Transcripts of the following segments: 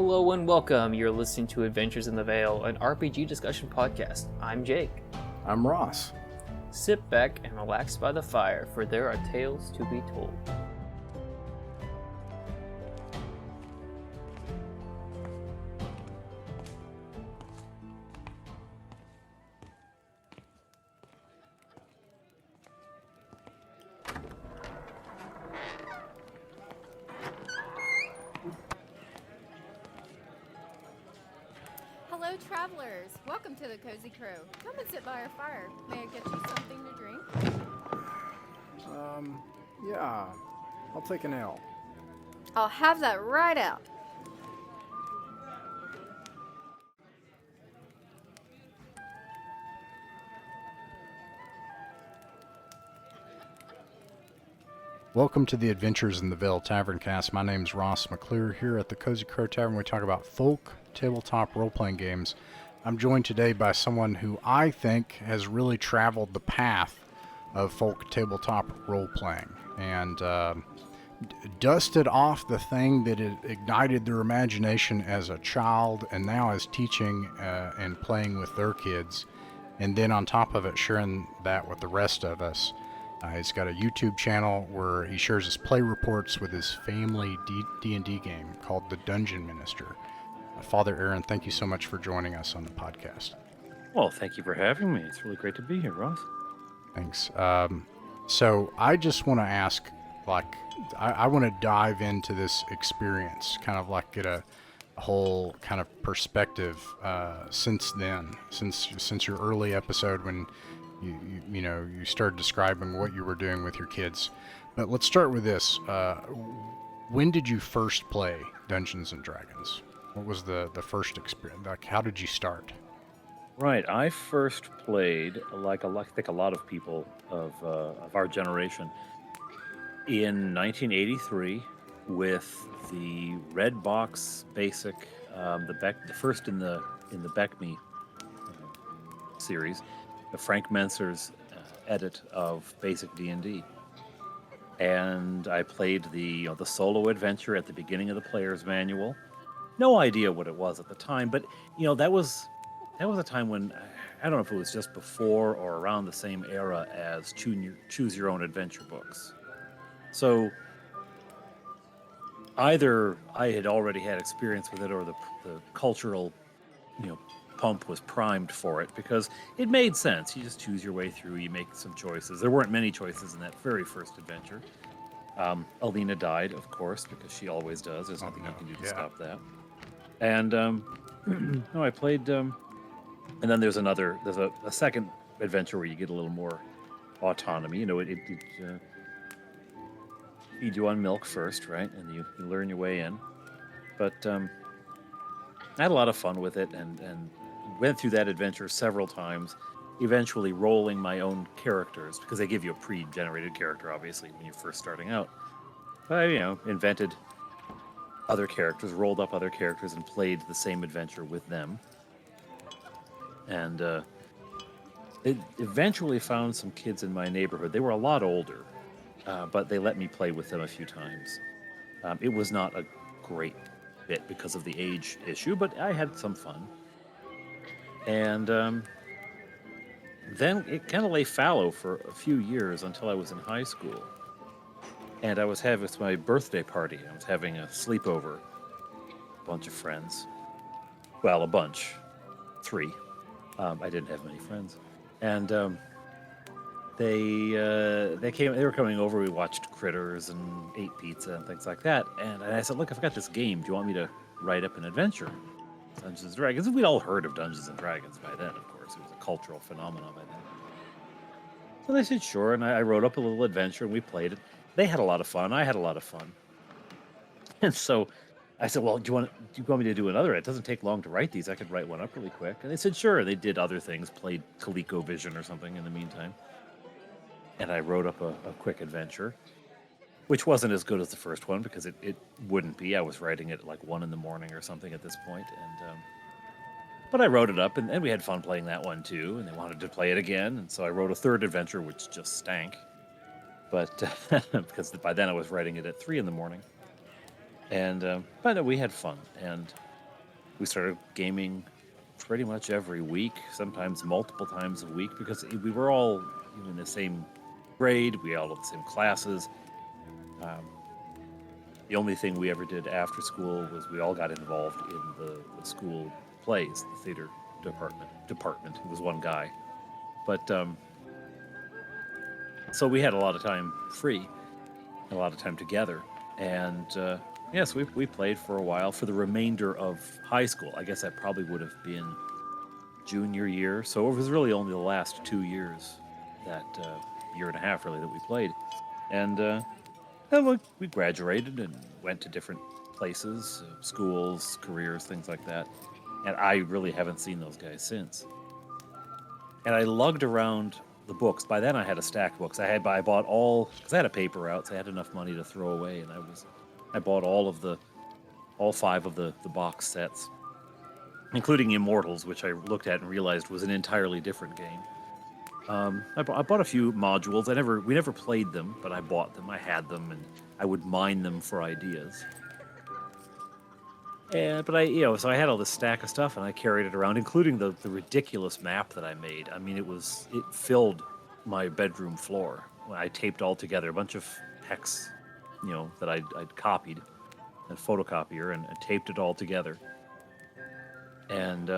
Hello and welcome. You're listening to Adventures in the Vale, an RPG discussion podcast. I'm Jake. I'm Ross. Sit back and relax by the fire, for there are tales to be told. Hello, travelers. Welcome to the Cozy Crow. Come and sit by our fire. May I get you something to drink? Yeah, I'll take an ale. I'll have that right out. Welcome to the Adventures in the Vale Tavern Cast. My name's Ross McClure. Here at the Cozy Crow Tavern, we talk about folk tabletop role-playing games. I'm joined today by someone who I think has really traveled the path of folk tabletop role-playing and dusted off the thing that ignited their imagination as a child and now is teaching and playing with their kids. And then on top of it, sharing that with the rest of us. He's got a YouTube channel where he shares his play reports with his family D&D game called The Dungeon Minister. Father Aaron, thank you so much for joining us on the podcast. Well, thank you for having me. It's really great to be here, Ross. Thanks. So I just want to ask, I want to dive into this experience, kind of like get a whole kind of perspective since then, since your early episode when you started describing what you were doing with your kids. But let's start with this. When did you first play Dungeons and Dragons? What was the first experience? Like, how did you start? Right, I first played, I think a lot of people of our generation, in 1983 with the Red Box Basic, the first in the BECMI series, the Frank Menser's edit of Basic D&D. And I played the solo adventure at the beginning of the player's manual. No idea what it was at the time, but that was a time when, I don't know if it was just before or around the same era as choose your own adventure books. So either I had already had experience with it, or the cultural pump was primed for it, because it made sense. You just choose your way through, you make some choices. There weren't many choices in that very first adventure. Alina died, of course, because she always does. There's nothing you can do to stop that. And no, I played, and then there's a second adventure where you get a little more autonomy. It feed you on milk first, right? And you learn your way in. But I had a lot of fun with it, and went through that adventure several times, eventually rolling my own characters, because they give you a pre-generated character, obviously, when you're first starting out. But I, invented other characters, rolled up other characters, and played the same adventure with them. And it eventually found some kids in my neighborhood. They were a lot older, but they let me play with them a few times. It was not a great bit because of the age issue, but I had some fun. And then it kind of lay fallow for a few years until I was in high school. And I was having my birthday party. I was having a sleepover. A bunch of friends. Well, a bunch. 3. I didn't have many friends. And they were coming over. We watched Critters and ate pizza and things like that. And I said, look, I've got this game. Do you want me to write up an adventure? Dungeons and Dragons. We'd all heard of Dungeons and Dragons by then, of course. It was a cultural phenomenon by then. So they said, sure, and I wrote up a little adventure, and we played it. They had a lot of fun. I had a lot of fun. And so I said, well, do you want me to do another? It doesn't take long to write these. I could write one up really quick. And they said, sure. They did other things, played ColecoVision or something in the meantime. And I wrote up a quick adventure, which wasn't as good as the first one, because it wouldn't be. I was writing it at like 1 a.m. or something at this point. But I wrote it up, and we had fun playing that one too, and they wanted to play it again. And so I wrote a third adventure, which just stank. But because by then I was writing it at 3 a.m. And but no, we had fun. And we started gaming pretty much every week, sometimes multiple times a week, because we were all in the same grade, we all had the same classes. The only thing we ever did after school was we all got involved in the school plays, the theater department. It was one guy. But so we had a lot of time free, a lot of time together. And yes, we played for a while for the remainder of high school. I guess that probably would have been junior year. So it was really only the last 2 years, that year and a half really, that we played. And we graduated and went to different places, schools, careers, things like that. And I really haven't seen those guys since. And I lugged around the books. By then I had a stack of books. I bought all, because I had a paper route, so I had enough money to throw away, and I bought all 5 of the box sets, including Immortals, which I looked at and realized was an entirely different game. I bought a few modules. We never played them, but I bought them. I had them, and I would mine them for ideas. But so I had all this stack of stuff, and I carried it around, including the ridiculous map that I made. I mean, it filled my bedroom floor. I taped all together a bunch of hex, that I'd copied, a photocopier, and taped it all together. And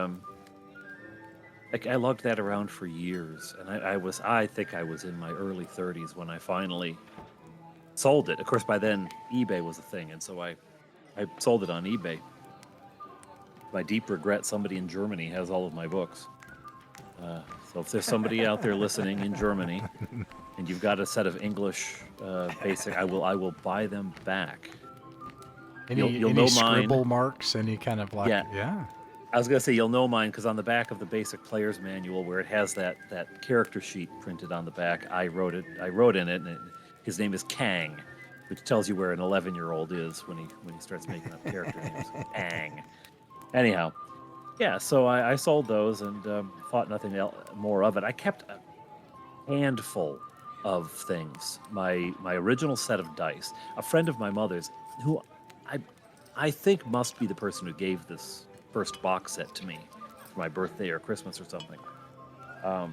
I lugged that around for years, and I think I was in my early 30s when I finally sold it. Of course, by then eBay was a thing, and so I sold it on eBay. My deep regret, somebody in Germany has all of my books. So if there's somebody out there listening in Germany, and you've got a set of English basic, I will buy them back. You'll know scribble mine. Marks, any kind of yeah. I was gonna say you'll know mine because on the back of the basic player's manual, where it has that character sheet printed on the back, I wrote in it, and his name is Kang, which tells you where an 11-year-old is when he starts making up character names. Kang. Anyhow, yeah. So I sold those and thought nothing more of it. I kept a handful of things. My original set of dice. A friend of my mother's, who I think must be the person who gave this first box set to me for my birthday or Christmas or something. I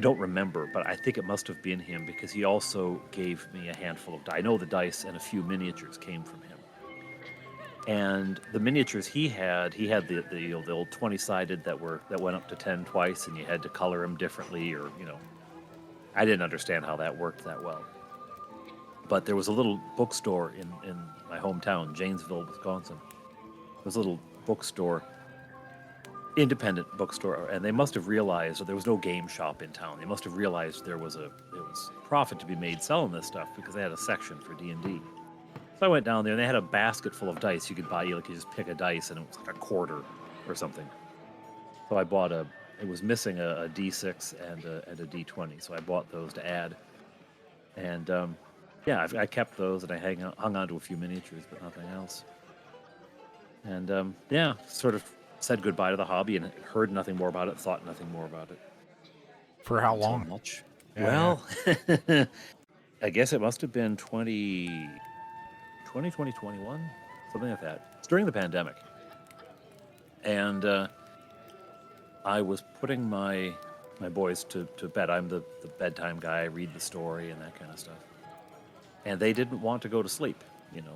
don't remember, but I think it must have been him because he also gave me a handful of dice. I know the dice and a few miniatures came from him. And the miniatures he had the old 20-sided that went up to 10 twice, and you had to color them differently, or I didn't understand how that worked that well. But there was a little bookstore in my hometown, Janesville, Wisconsin. There was a little bookstore, independent bookstore, and they must have realized that there was no game shop in town. They must have realized there was profit to be made selling this stuff because they had a section for D&D. So I went down there, and they had a basket full of dice you could buy. You just pick a dice, and it was like a quarter or something. So I bought it was missing a D6 and a D20, so I bought those to add. And I kept those, and I hung on to a few miniatures, but nothing else. And sort of said goodbye to the hobby and heard nothing more about it, thought nothing more about it. For how long? Much. Yeah, well, I guess it must have been 2021, something like that. It's during the pandemic. And I was putting my boys to bed. I'm the bedtime guy. I read the story and that kind of stuff. And they didn't want to go to sleep,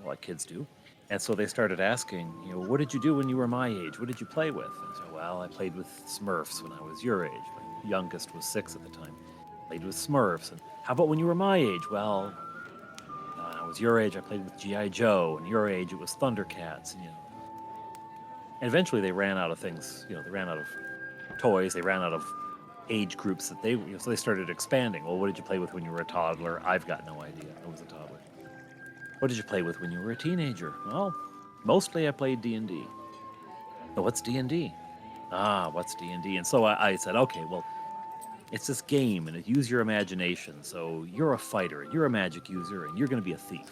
like kids do. And so they started asking, what did you do when you were my age? What did you play with? And so, well, I played with Smurfs when I was your age. My youngest was 6 at the time. Played with Smurfs. And how about when you were my age? Well, I was your age, I played with G.I. Joe, and your age, it was Thundercats, and eventually they ran out of things, they ran out of toys, they ran out of age groups that so they started expanding. Well, what did you play with when you were a toddler? I've got no idea. I was a toddler. What did you play with when you were a teenager? Well, mostly I played D&D. So what's D&D? What's D&D? And so I said, okay, well, it's this game, and it use your imagination. So you're a fighter, and you're a magic user, and you're going to be a thief.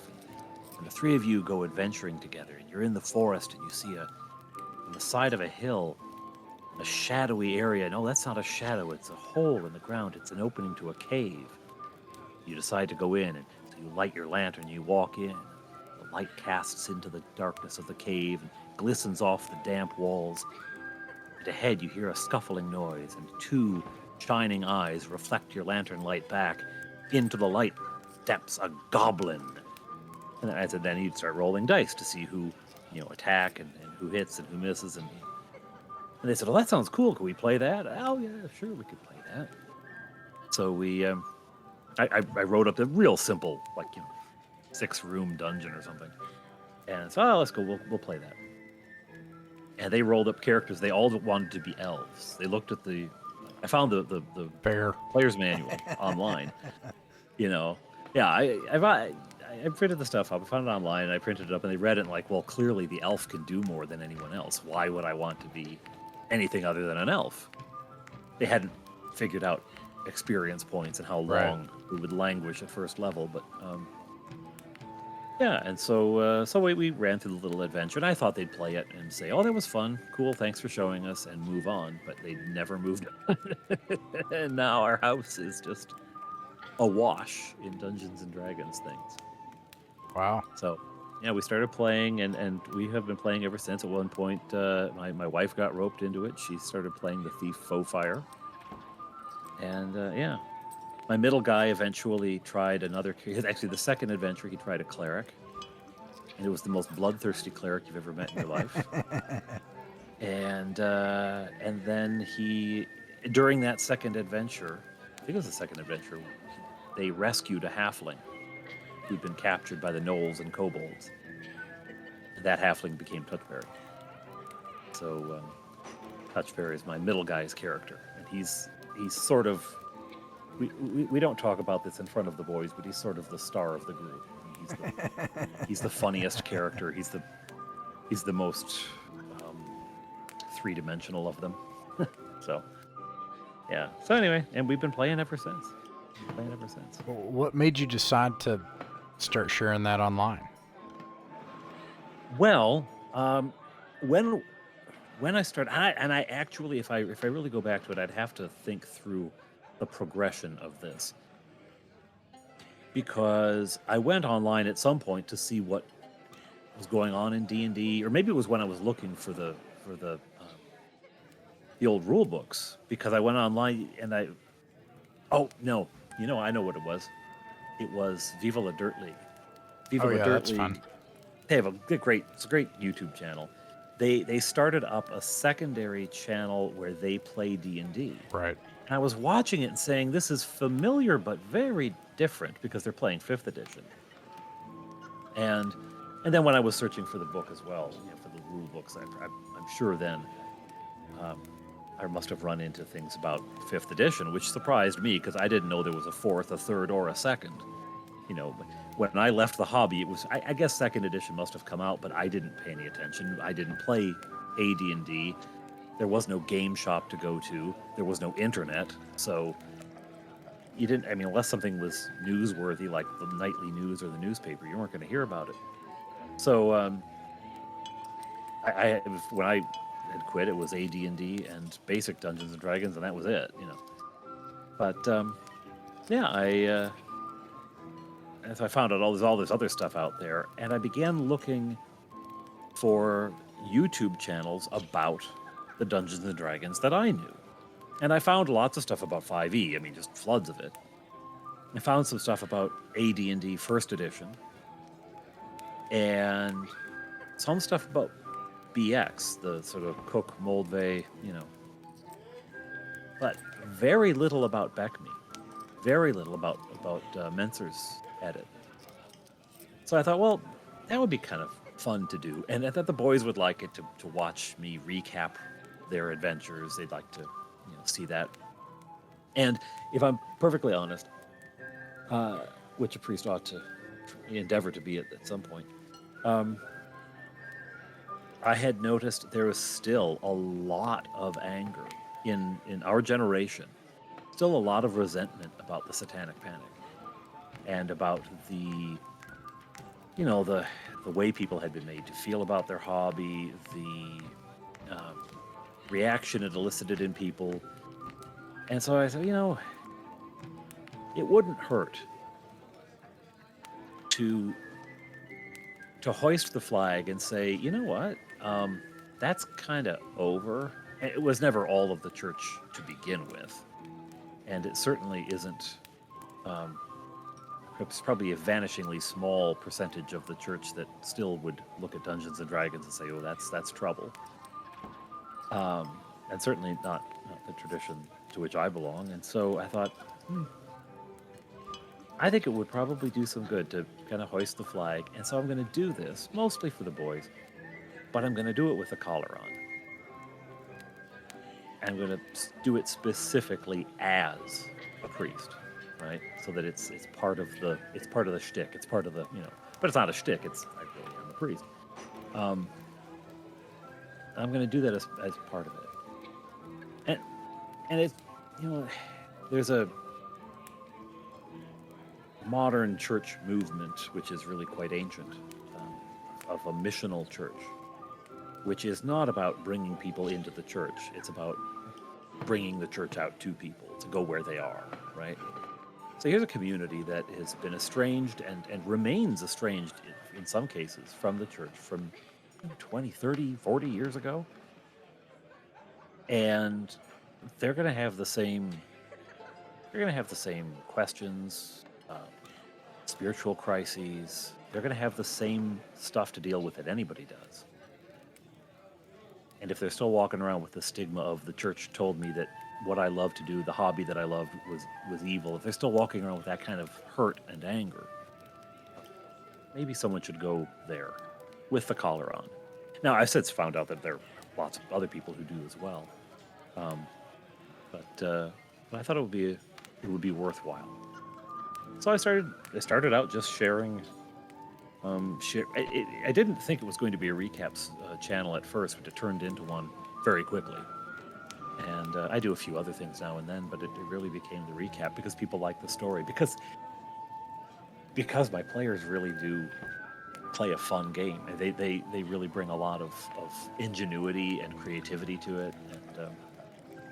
And the 3 of you go adventuring together, and you're in the forest, and you see on the side of a hill, a shadowy area. No, that's not a shadow. It's a hole in the ground. It's an opening to a cave. You decide to go in, and so you light your lantern. You walk in. The light casts into the darkness of the cave, and glistens off the damp walls. And ahead you hear a scuffling noise, and two shining eyes reflect your lantern light back. Into the light steps a goblin. And I said, then you'd start rolling dice to see who, attack and who hits and who misses. And they said, "Oh, that sounds cool. Can we play that?" "Oh, yeah, sure, we could play that." So I wrote up a real simple, 6-room dungeon or something. And so, let's go, we'll play that. And they rolled up characters. They all wanted to be elves. They looked at I found the Fair. player's manual online. Yeah, I printed the stuff up. I found it online, and I printed it up, and they read it, and well, clearly the elf can do more than anyone else. Why would I want to be anything other than an elf? They hadn't figured out experience points and how long we would languish at first level, but yeah, and so we ran through the little adventure, and I thought they'd play it and say, "Oh, that was fun, cool, thanks for showing us," and move on, but they never moved on. And now our house is just awash in Dungeons and Dragons things. Wow. So, yeah, we started playing, and we have been playing ever since. At one point, my wife got roped into it. She started playing the Thief Faux Fire. And, yeah. My middle guy eventually tried actually, the second adventure, he tried a cleric. And it was the most bloodthirsty cleric you've ever met in your life. And then during that second adventure, I think it was the second adventure, they rescued a halfling who'd been captured by the gnolls and kobolds. That halfling became Touchberry. So Touchberry is my middle guy's character, and he's sort of we don't talk about this in front of the boys, but he's sort of the star of the group. He's the funniest character. He's the most three-dimensional of them. So yeah. So anyway, and we've been playing ever since. What made you decide to start sharing that online? Well, when I started, I actually, if I really go back to it, I'd have to think through the progression of this, because I went online at some point to see what was going on in D&D, or maybe it was when I was looking for the old rule books, because I went online and I know what it was. It was Viva La Dirt League. Viva La Dirt that's League. fun. They have it's a great YouTube channel. They started up a secondary channel where they play D&D. Right. And I was watching it and saying, this is familiar but very different, because they're playing 5th edition. And then when I was searching for the book as well, for the rule books, I'm sure then I must have run into things about 5th edition, which surprised me, because I didn't know there was a 4th, a 3rd, or a 2nd. When I left the hobby, it was, I guess 2nd edition must have come out, but I didn't pay any attention. I didn't play AD&D. There was no game shop to go to. There was no internet. So you didn't, unless something was newsworthy, like the nightly news or the newspaper, you weren't going to hear about it. So when I had quit, it was AD&D and basic Dungeons and Dragons, and that was it, But yeah, so I found out all this other stuff out there, and I began looking for YouTube channels about the Dungeons and Dragons that I knew. And I found lots of stuff about 5e, just floods of it. I found some stuff about AD&D 1st edition, and some stuff about BX, the sort of Cook, Moldvay, but very little about BECMI, very little about Menser's edit. So I thought, well, that would be kind of fun to do, and I thought the boys would like it to watch me recap their adventures. They'd like to see that. And if I'm perfectly honest, which a priest ought to endeavor to be at some point, I had noticed there was still a lot of anger in our generation, still a lot of resentment about the Satanic Panic, and about the way people had been made to feel about their hobby, the reaction it elicited in people. And so I said, it wouldn't hurt to hoist the flag and say, you know what? That's kind of over. It was never all of the church to begin with, and it certainly isn't. It's probably a vanishingly small percentage of the church that still would look at Dungeons and Dragons and say, "Oh, that's trouble." And certainly not the tradition to which I belong. And so I thought, I think it would probably do some good to kind of hoist the flag. And so I'm going to do this mostly for the boys, but I'm going to do it with a collar on. I'm going to do it specifically as a priest, right? So that it's part of the shtick. It's part of the but it's not a shtick. It's I really am a priest. I'm going to do that as part of it. And it's there's a modern church movement which is really quite ancient, of a missional church, which is not about bringing people into the church. It's about bringing the church out to people to go where they are, right? So here's a community that has been estranged and remains estranged in some cases from the church from 20, 30, 40 years ago. And they're going to have the same questions, spiritual crises. They're going to have the same stuff to deal with that anybody does. And if they're still walking around with the stigma of the church told me that what I love to do, the hobby that I loved was evil, if they're still walking around with that kind of hurt and anger, maybe someone should go there with the collar on. Now, I've since found out that there are lots of other people who do as well. But I thought it would be worthwhile. So I started out just sharing. I didn't think it was going to be a recaps channel at first, but it turned into one very quickly. And I do a few other things now and then, but it really became the recap because people like the story. Because my players really do play a fun game. They really bring a lot of ingenuity and creativity to it.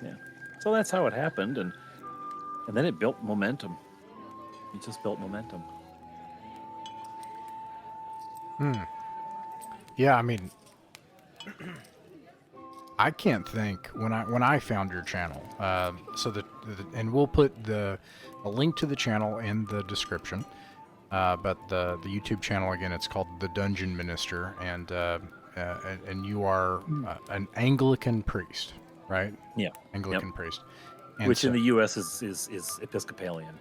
And so that's how it happened. And then it built momentum. It just built momentum. Yeah, I mean, I can't think when I found your channel. And we'll put a link to the channel in the description. But the YouTube channel again, it's called The Dungeon Minister, and you are an Anglican priest, right? Yeah, Anglican priest, and which in the U.S. is Episcopalian.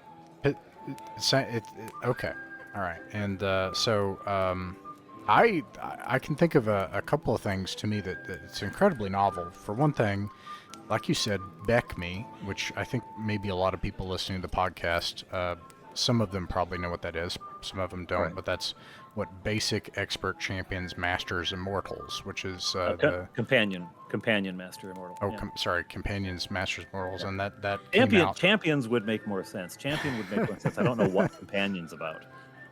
Okay, all right, and I can think of a couple of things to me that it's incredibly novel. For one thing, like you said, BECMI, which I think maybe a lot of people listening to the podcast, some of them probably know what that is, some of them don't, right. But that's what Basic Expert Champions Masters Immortals, which is the Companion Master Immortal. Oh, yeah. Companions Masters Immortals, yeah. And that Champions would make more sense. Champion would make more sense. I don't know what Companion's about.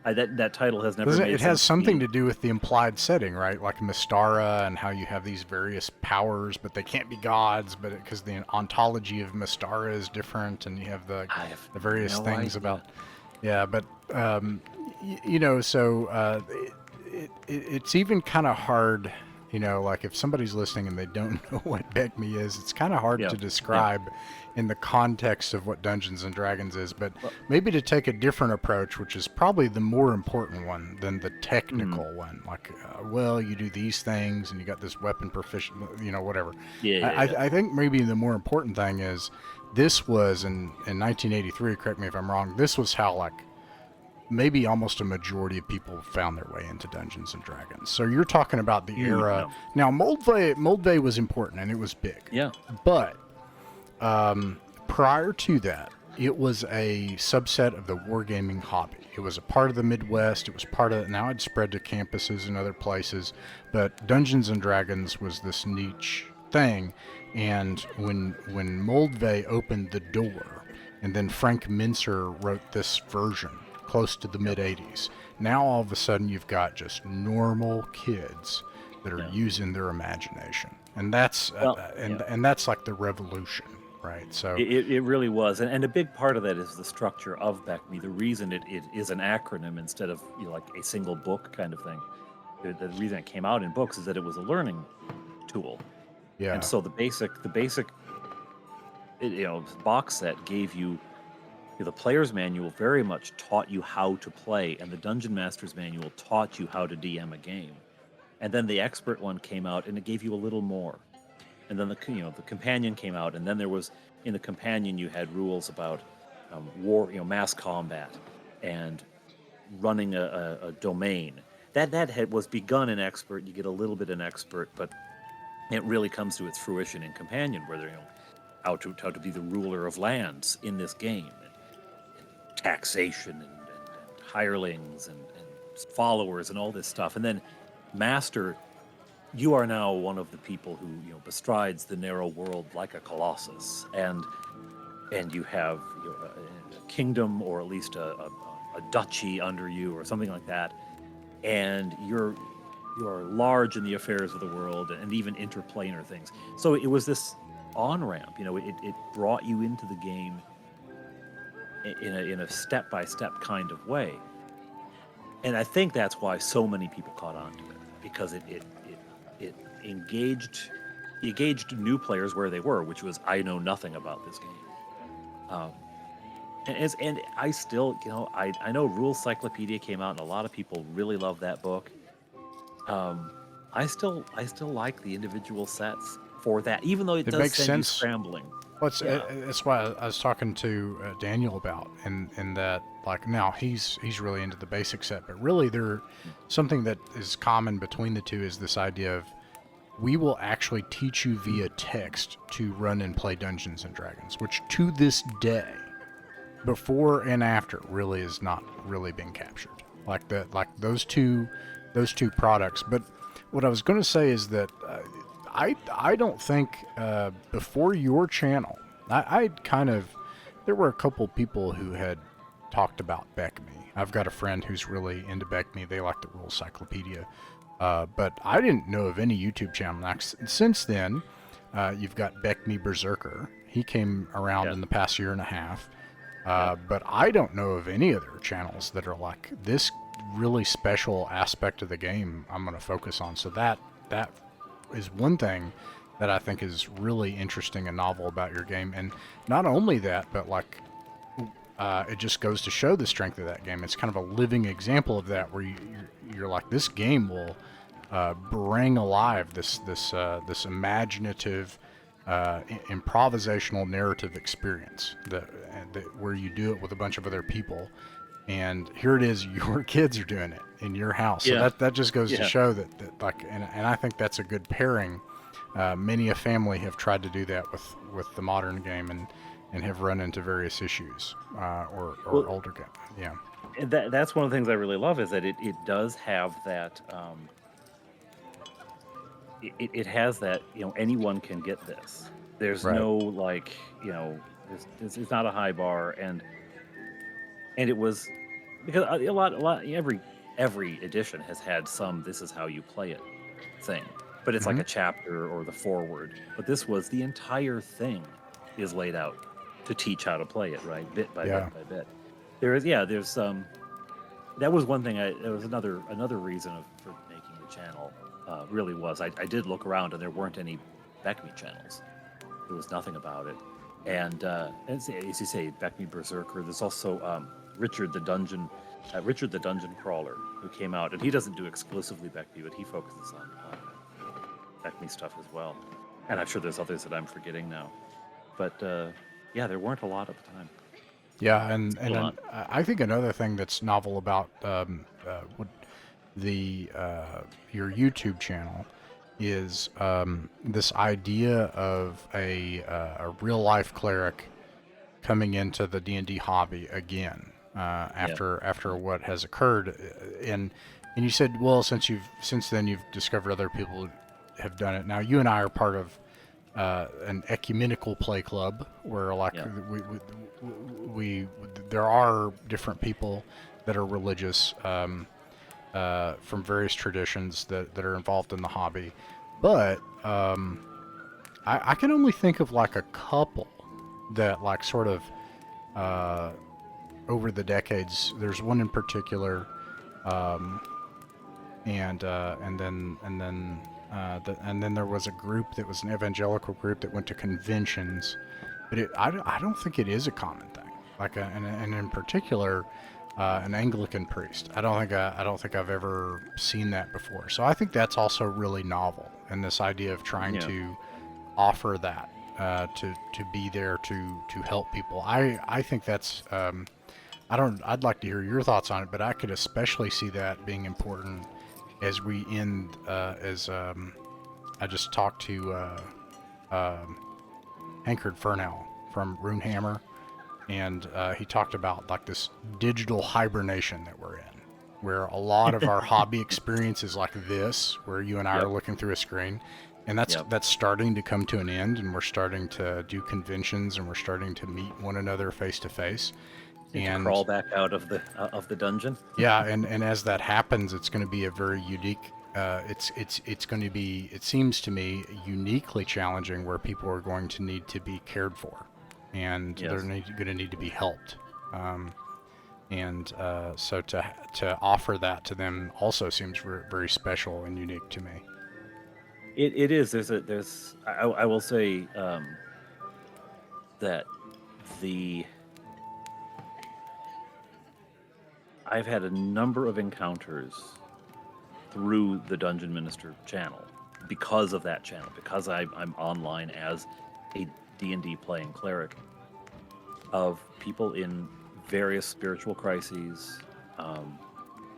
That title has never made sense. It has something to do with the implied setting, right? Like Mystara and how you have these various powers, but they can't be gods, but because the ontology of Mystara is different, and you have the various things about. Yeah, but it's even kind of hard. Like if somebody's listening and they don't know what BECMI is, it's kind of hard to describe in the context of what Dungeons and Dragons is, but maybe to take a different approach, which is probably the more important one than the technical one. Like, you do these things and you got this weapon proficient, whatever. I think maybe the more important thing is this was in 1983, correct me if I'm wrong, this was how maybe almost a majority of people found their way into Dungeons and Dragons. So you're talking about the era. Now, Moldvay was important and it was big. Yeah. But prior to that, it was a subset of the wargaming hobby. It was a part of the Midwest. It was part of it. Now it's spread to campuses and other places. But Dungeons and Dragons was this niche thing. And when Moldvay opened the door, and then Frank Mincer wrote this version close to the mid-'80s. Now all of a sudden you've got just normal kids that are using their imagination, and that's and that's like the revolution, right? So it really was, and a big part of that is the structure of BECMI. The reason it is an acronym instead of like a single book kind of thing the reason it came out in books is that it was a learning tool. Yeah. And so the basic box set gave you the player's manual very much taught you how to play, and the Dungeon Master's manual taught you how to DM a game. And then the expert one came out, and it gave you a little more. And then the companion came out, and then there was in the companion you had rules about war, mass combat, and running a domain. That was begun in expert. You get a little bit in expert, but it really comes to its fruition in companion, where how to be the ruler of lands in this game, and taxation and hirelings and followers and all this stuff. And then master, you are now one of the people who bestrides the narrow world like a colossus, and you have a kingdom, or at least a duchy under you, or something like that, and you're large in the affairs of the world and even interplanar things. So it was this on-ramp. It brought you into the game in a step-by-step kind of way. And I think that's why so many people caught on to it, because it engaged new players where they were, which was, I know nothing about this game. And I still, I know Rules Cyclopedia came out, and a lot of people really love that book. I still like the individual sets for that, even though it does makes send sense. you scrambling. Well, that's why I was talking to Daniel about, and that, like, now he's really into the basic set, but really something that is common between the two is this idea of, we will actually teach you via text to run and play Dungeons and Dragons, which to this day, before and after, really is not really being captured. Like those two products. But what I was going to say is that I don't think before your channel, there were a couple people who had talked about BECMI. I've got a friend who's really into BECMI. They like the Rules Cyclopedia. But I didn't know of any YouTube channel. Now, since then, you've got BECMI Berserker. He came around in the past year and a half. But I don't know of any other channels that are like, this really special aspect of the game I'm going to focus on. So that is one thing that I think is really interesting and novel about your game. And not only that, but like, it just goes to show the strength of that game. It's kind of a living example of that, where you're like, this game will bring alive this imaginative, improvisational narrative experience that where you do it with a bunch of other people, and here it is, your kids are doing it in your house. So that just goes to show that like, and I think that's a good pairing. Many a family have tried to do that with the modern game, and have run into various issues, or older game. Yeah. And that's one of the things I really love, is that it does have that. It has that, anyone can get this. There's no, like, it's not a high bar, and it was, because a lot every edition has had some "this is how you play it" thing, but it's like a chapter or the foreword. But this was, the entire thing is laid out to teach how to play it, right, bit by bit by bit. There's that was one thing. There was another reason for making the channel. Really was, I did look around, and there weren't any BECMI channels. There was nothing about it. And as you say, BECMI Berserker. There's also Richard the Dungeon Crawler, who came out, and he doesn't do exclusively BECMI, but he focuses on BECMI stuff as well. And I'm sure there's others that I'm forgetting now. But there weren't a lot at the time. Yeah, and I think another thing that's novel about your YouTube channel is this idea of a real life cleric coming into the D&D hobby again after what has occurred, and you said, well, since then you've discovered other people have done it. Now you and I are part of an ecumenical play club where, like, we there are different people that are religious from various traditions that are involved in the hobby, but I can only think of like a couple that, like, sort of over the decades. There's one in particular. and then there was a group that was an evangelical group that went to conventions, but I don't think it is a common thing. Like and in particular, an Anglican priest. I don't think I've ever seen that before. So I think that's also really novel, and this idea of trying to offer that to be there to help people. I think that's I'd like to hear your thoughts on it, but I could especially see that being important as we end as I just talked to Hankard Furnell from Runehammer, and he talked about like this digital hibernation that we're in, where a lot of our hobby experience is like this, where you and I are looking through a screen, and that's starting to come to an end, and we're starting to do conventions, and we're starting to meet one another face to face. And crawl back out of the dungeon. Yeah, and as that happens, it's going to be a very unique. It's going to be. It seems to me uniquely challenging, where people are going to need to be cared for, and they're going to need to be helped. So to offer that to them also seems very special and unique to me. It is. I will say that I've had a number of encounters through the Dungeon Minister channel because of that channel, because I'm online as a D&D playing cleric, of people in various spiritual crises,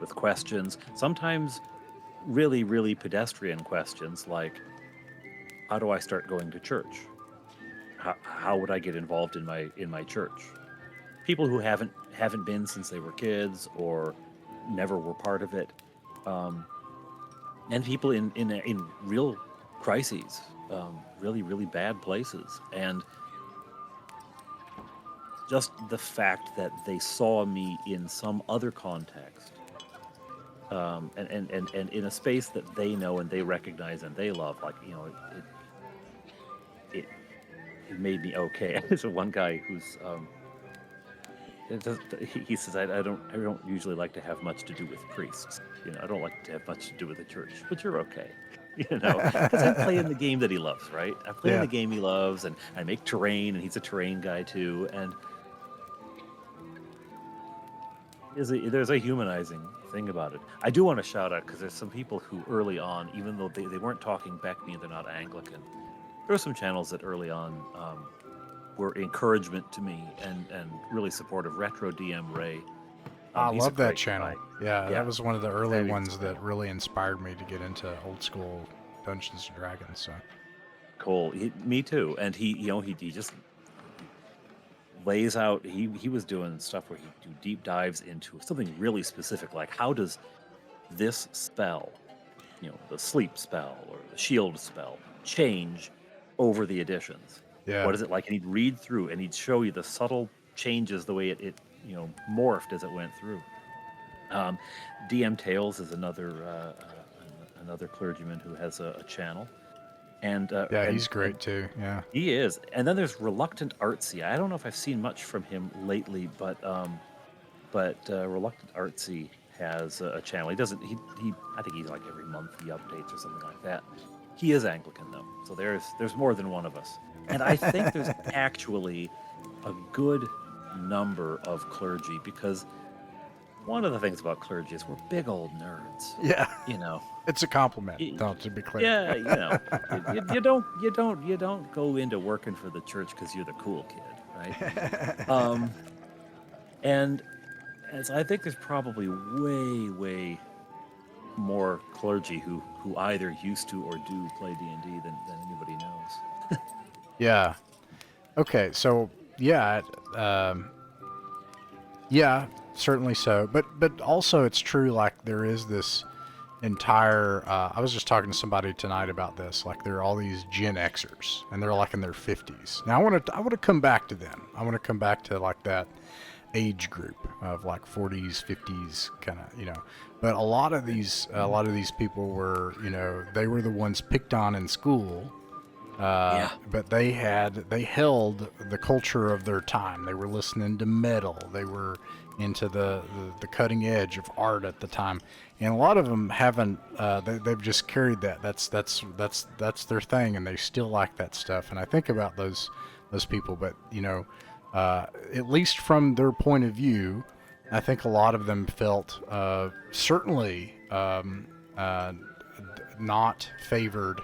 with questions, sometimes really, really pedestrian questions like, how do I start going to church? How would I get involved in my church? People who haven't been since they were kids or never were part of it, and people in real crises, really, really bad places, and just the fact that they saw me in some other context, and in a space that they know and they recognize and they love, like, it made me okay. There's one guy who's he says, I don't usually like to have much to do with priests. I don't like to have much to do with the church, but you're okay. Because I'm playing the game that he loves, right? I'm playing the game he loves, and I make terrain, and he's a terrain guy too, and there's a humanizing thing about it. I do want to shout out, because there's some people who early on, even though they weren't talking BECMI and they're not Anglican, there were some channels that early on were encouragement to me and really supportive. Retro DM Ray. I love that channel. Guy. Yeah, that was one of the early ones that really inspired me to get into old school Dungeons and Dragons. So cool. Me too. And he just lays out. He was doing stuff where he'd do deep dives into something really specific, like how does this spell, the sleep spell or the shield spell, change over the editions? Yeah. What is it like? And he'd read through and he'd show you the subtle changes, the way it morphed as it went through. DM Tales is another clergyman who has a channel, and he's great too. Yeah, he is. And then there's Reluctant Artsy. I don't know if I've seen much from him lately, but Reluctant Artsy has a channel. He doesn't. He I think he's like every month he updates or something like that. He is Anglican though, so there's more than one of us. And I think there's actually a good number of clergy, because one of the things about clergy is we're big old nerds. Yeah. It's a compliment, to be clear. Yeah, you don't go into working for the church because you're the cool kid, right? And so I think there's probably way more clergy who either used to or do play D&D than anybody knows. Yeah. Okay. So yeah, certainly so. But also it's true. Like there is this entire. I was just talking to somebody tonight about this. Like there are all these Gen Xers, and they're like in their 50s. Now I want to come back to them. I want to come back to like that age group of like 40s, 50s, kind of, But a lot of these people were, they were the ones picked on in school. But they held the culture of their time. They were listening to metal. They were into the cutting edge of art at the time, and a lot of them haven't. They've just carried that. That's their thing, and they still like that stuff. And I think about those people, but at least from their point of view, I think a lot of them felt certainly not favored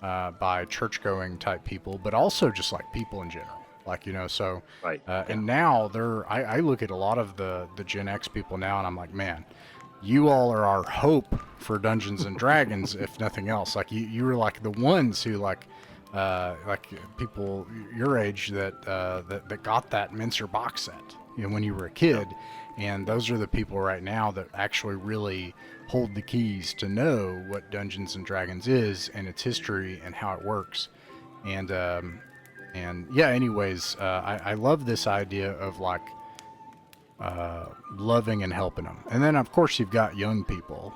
by church-going type people, but also just like people in general. Like, so, Right. and now I look at a lot of the Gen X people now, and I'm like, man, you all are our hope for Dungeons and Dragons, if nothing else. Like, you were like the ones who like people your age that got that Mincer box set, when you were a kid, and those are the people right now that actually really hold the keys to know what Dungeons and Dragons is and its history and how it works, and yeah. Anyways, I love this idea of like loving and helping them. And then of course you've got young people.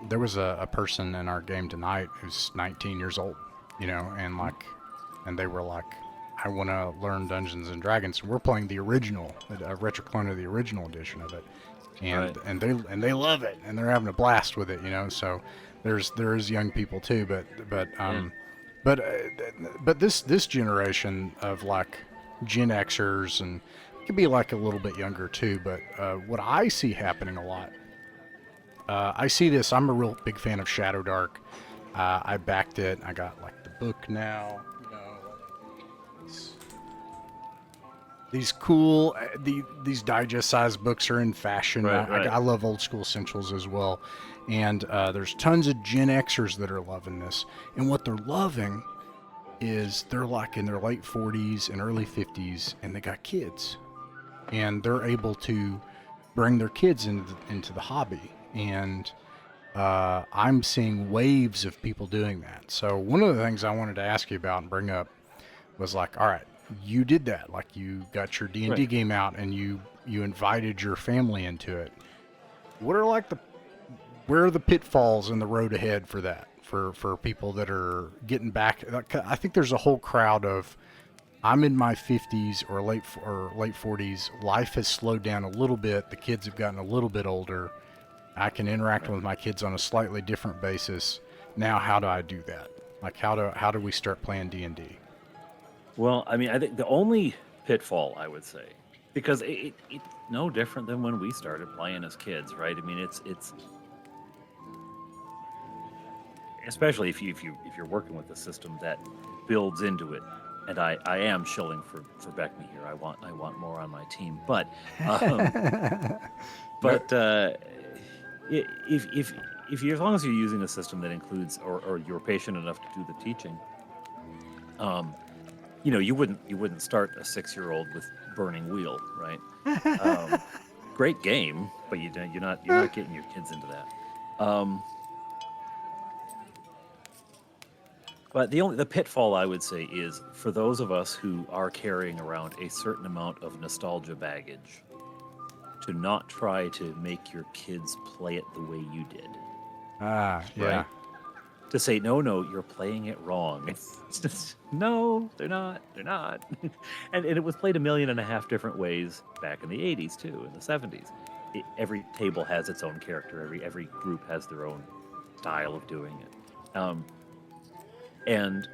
There was a person in our game tonight who's 19 years old, and they were like, I want to learn Dungeons and Dragons. And we're playing the original, a retro clone of the original edition of it, and Right. and they love it, and they're having a blast with it. So there is young people too, but but this generation of like Gen Xers, and it could be like a little bit younger too. But what I see happening a lot, I see this. I'm a real big fan of Shadow Dark. I backed it. I got like the book now. These cool, these digest-sized books are in fashion. Right. I love old school essentials as well, and there's tons of Gen Xers that are loving this. And what they're loving is they're like in their late 40s and early 50s, and they got kids, and they're able to bring their kids into the hobby. And I'm seeing waves of people doing that. So one of the things I wanted to ask you about and bring up was like, all right, you did that. Like, you got your D&D Right. game out, and you invited your family into it. What are like where are the pitfalls in the road ahead for that? For people that are getting back, I think there's a whole crowd of, I'm in my 50s or late 40s. Life has slowed down a little bit. The kids have gotten a little bit older. I can interact with my kids on a slightly different basis. Now, how do I do that? Like, how do we start playing D&D? Well, I mean, I think the only pitfall I would say, because it's no different than when we started playing as kids, right? I mean, it's especially if you're working with a system that builds into it. And I am shilling for BECMI here. I want more on my team, but but if you, as long as you're using a system that includes, or you're patient enough to do the teaching, you wouldn't start a 6-year-old with Burning Wheel, right? Great game, but you're not getting your kids into that. But the pitfall I would say is for those of us who are carrying around a certain amount of nostalgia baggage, to not try to make your kids play it the way you did. Yeah. Right? To say, no, you're playing it wrong. It's just, no, they're not. and it was played 1.5 million different ways back in the 80s too, in the 70s. Every table has its own character. Every group has their own style of doing it. And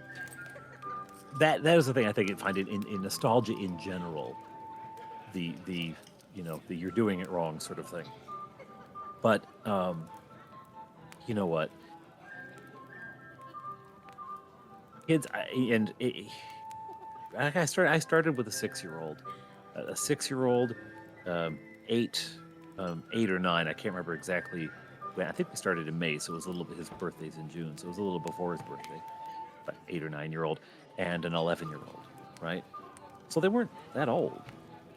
that is the thing I think you find in nostalgia in general, the you're doing it wrong sort of thing. But you know what? Kids, I started with a 6-year-old, a 6-year-old, 8 or 9. I can't remember exactly. I think we started in May, so it was a little bit. His birthday's in June, so it was a little before his birthday. But 8 or 9-year-old and an 11-year-old, right? So they weren't that old.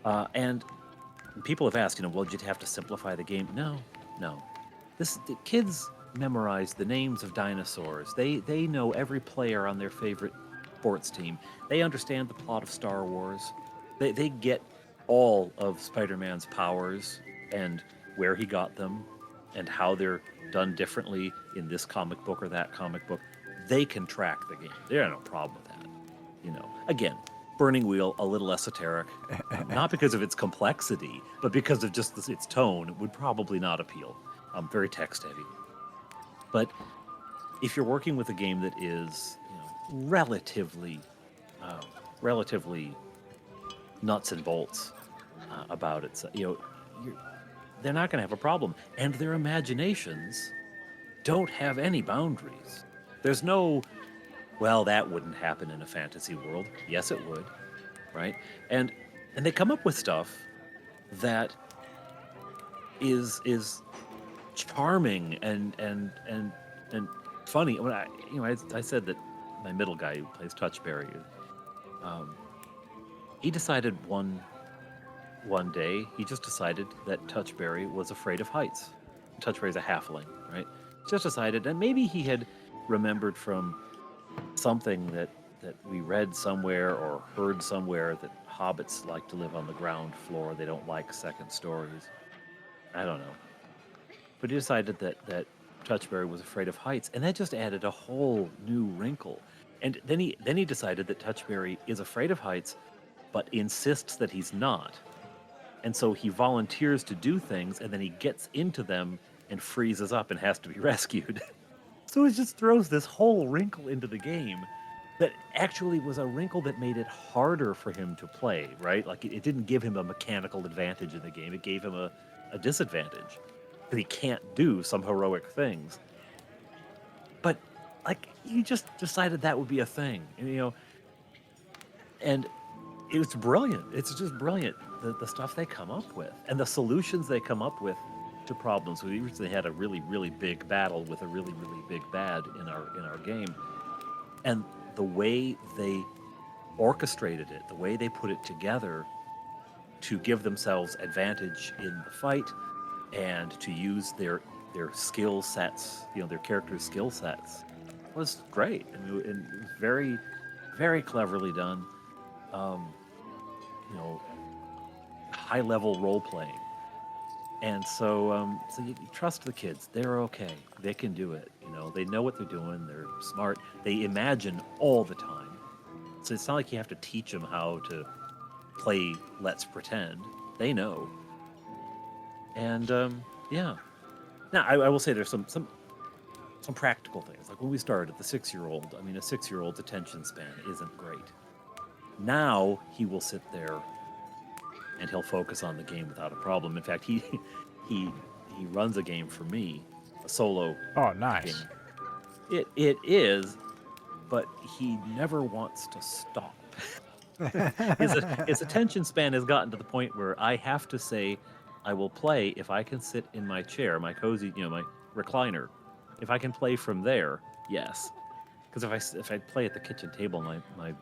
And people have asked, well, did you have to simplify the game? No. The kids memorize the names of dinosaurs. They know every player on their favorite sports team. They understand the plot of Star Wars. They get all of Spider-Man's powers and where he got them and how they're done differently in this comic book or that comic book. They can track the game. They have no problem with that. Again, Burning Wheel a little esoteric, not because of its complexity, but because of just its tone, would probably not appeal. Very text heavy. But if you're working with a game that is, relatively nuts and bolts about it, so, they're not going to have a problem. And their imaginations don't have any boundaries. There's no, well, that wouldn't happen in a fantasy world. Yes, it would, right? And they come up with stuff that is charming and funny. When I said that my middle guy who plays Touchberry, he decided one day he just decided that Touchberry was afraid of heights. Touchberry's a halfling, right? Just decided, and maybe he had remembered from something that we read somewhere or heard somewhere that hobbits like to live on the ground floor. They don't like second stories. I don't know. But he decided that Touchberry was afraid of heights, and that just added a whole new wrinkle. And then he decided that Touchberry is afraid of heights, but insists that he's not. And so he volunteers to do things, and then he gets into them and freezes up and has to be rescued. So it just throws this whole wrinkle into the game that actually was a wrinkle that made it harder for him to play, right? Like it didn't give him a mechanical advantage in the game. It gave him a disadvantage because he can't do some heroic things. But like you just decided that would be a thing, and it was brilliant. It's just brilliant, the stuff they come up with and the solutions they come up with to problems. We recently had a really, really big battle with a really, really big bad in our game, and the way they orchestrated it, the way they put it together to give themselves advantage in the fight and to use their skill sets, their characters' skill sets, was great. And it was very, very cleverly done. High level role playing. And so you trust the kids. They're okay. They can do it. They know what they're doing. They're smart. They imagine all the time. So it's not like you have to teach them how to play Let's Pretend. They know. And yeah. Now I will say there's some practical things. Like when we started, the 6-year-old. I mean, a 6-year-old's attention span isn't great. Now he will sit there and he'll focus on the game without a problem. In fact, he runs a game for me, a solo. Oh, nice. Game. It is, but he never wants to stop. His attention span has gotten to the point where I have to say, I will play if I can sit in my chair, my cozy, my recliner. If I can play from there, yes. Because if I play at the kitchen table, my